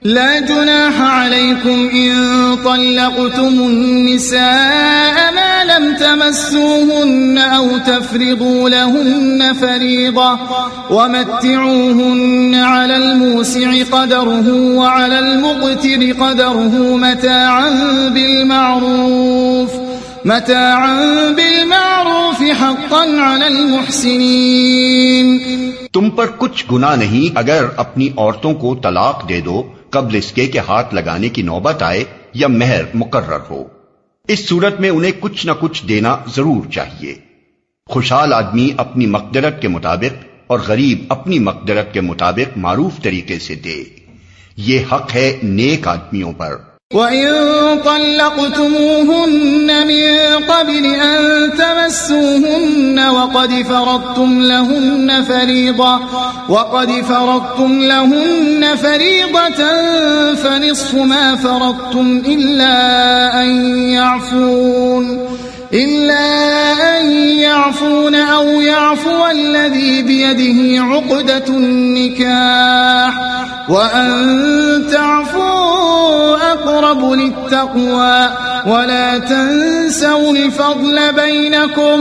لا جناح عليكم إن طلقتم النساء ما لم تمسوهن أو تفرضوا لهن فريضة ومتعوهن على الموسع قدره وعلى المقتر قدره متاعا بالمعروف حقا على المحسنين. تم پر کچھ گناہ نہیں اگر اپنی عورتوں کو طلاق دے دو قبل اس کے کہ ہاتھ لگانے کی نوبت آئے یا مہر مقرر ہو. اس صورت میں انہیں کچھ نہ کچھ دینا ضرور چاہیے. خوشحال آدمی اپنی مقدرت کے مطابق اور غریب اپنی مقدرت کے مطابق معروف طریقے سے دے. یہ حق ہے نیک آدمیوں پر. وَإِن طَلَّقْتُمُوهُنَّ مِن قَبْلِ أَن تَمَسُّوهُنَّ وَقَدْ فَرَضْتُمْ لَهُنَّ فَرِيضَةً فَنِصْفُ مَا فَرَضْتُمْ إِلَّا أَن يَعْفُونَ أَوْ يَعْفُوَ الَّذِي بِيَدِهِ عُقْدَةُ النِّكَاحِ وَأَن تَعْفُوا أَقْرَبُ لِلتَّقْوَى وَلَا تَنسَوْا الْفَضْلَ بَيْنَكُمْ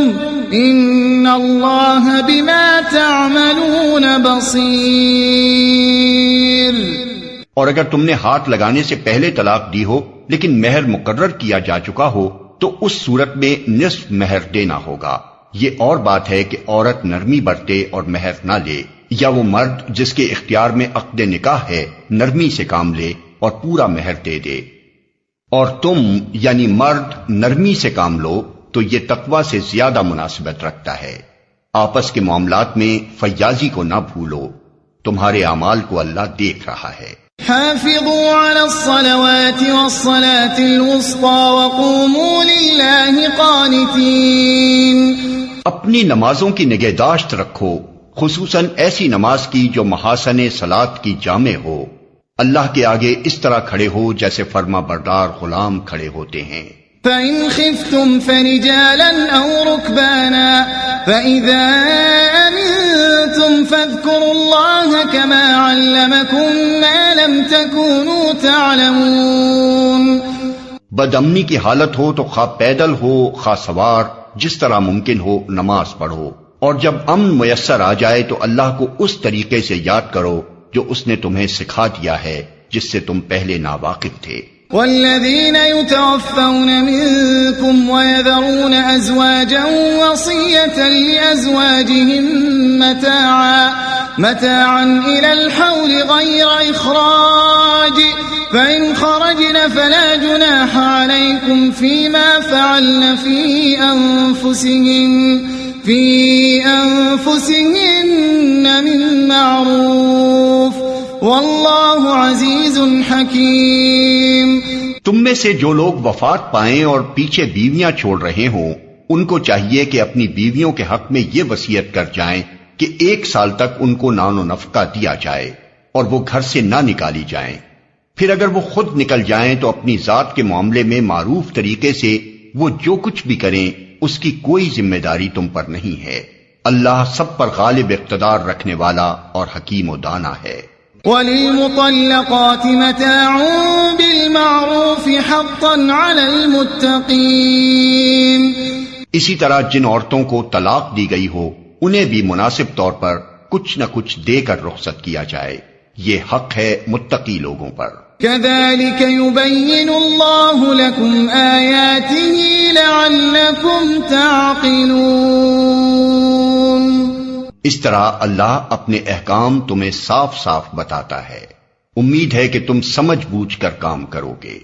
إِنَّ اللَّهَ بِمَا تَعْمَلُونَ بَصِيرٌ. اور اگر تم نے ہاتھ لگانے سے پہلے طلاق دی ہو لیکن مہر مقرر کیا جا چکا ہو تو اس صورت میں نصف مہر دینا ہوگا. یہ اور بات ہے کہ عورت نرمی برتے اور مہر نہ لے، یا وہ مرد جس کے اختیار میں عقد نکاح ہے نرمی سے کام لے اور پورا مہر دے دے. اور تم یعنی مرد نرمی سے کام لو تو یہ تقوی سے زیادہ مناسبت رکھتا ہے. آپس کے معاملات میں فیاضی کو نہ بھولو، تمہارے اعمال کو اللہ دیکھ رہا ہے. حافظوا على الصلوات والصلاة الوسطى وقوموا لله قانتين. اپنی نمازوں کی نگہداشت رکھو، خصوصاً ایسی نماز کی جو محاسن صلاۃ کی جامع ہو. اللہ کے آگے اس طرح کھڑے ہو جیسے فرما بردار غلام کھڑے ہوتے ہیں. فَإِنْ خِفْتُمْ فَرِجَالًا أَوْ رُكْبَانًا فَإِذَا أَمِنْتُمْ فَاذْكُرُوا اللَّهَ كَمَا عَلَّمَكُمْ مَا لَمْ تَكُونُوا تَعْلَمُونَ. بدامنی کی حالت ہو تو خواہ پیدل ہو خواہ سوار، جس طرح ممکن ہو نماز پڑھو، اور جب امن میسر آ جائے تو اللہ کو اس طریقے سے یاد کرو جو اس نے تمہیں سکھا دیا ہے جس سے تم پہلے ناواقف تھے. والذين يتوفون منكم ويذرون أزواجا وصية لأزواجهم متاعا إلى الحول غير إخراج فإن خرجن فلا جناح عليكم فيما فعلن في أنفسهن من معروف واللہ عزیز حکیم. تم میں سے جو لوگ وفات پائیں اور پیچھے بیویاں چھوڑ رہے ہوں ان کو چاہیے کہ اپنی بیویوں کے حق میں یہ وصیت کر جائیں کہ 1 سال تک ان کو نان و نفقہ دیا جائے اور وہ گھر سے نہ نکالی جائیں. پھر اگر وہ خود نکل جائیں تو اپنی ذات کے معاملے میں معروف طریقے سے وہ جو کچھ بھی کریں اس کی کوئی ذمہ داری تم پر نہیں ہے. اللہ سب پر غالب اقتدار رکھنے والا اور حکیم و دانا ہے. وَلِلْمُطَلَّقَاتِ مَتَاعٌ بِالْمَعْرُوفِ حَقًّا عَلَى الْمُتَّقِينَ. اسی طرح جن عورتوں کو طلاق دی گئی ہو انہیں بھی مناسب طور پر کچھ نہ کچھ دے کر رخصت کیا جائے. یہ حق ہے متقی لوگوں پر. كَذَلِكَ يُبَيِّنُ اللَّهُ لَكُمْ آيَاتِهِ لَعَلَّكُمْ تَعْقِلُونَ. اس طرح اللہ اپنے احکام تمہیں صاف صاف بتاتا ہے. امید ہے کہ تم سمجھ بوجھ کر کام کرو گے.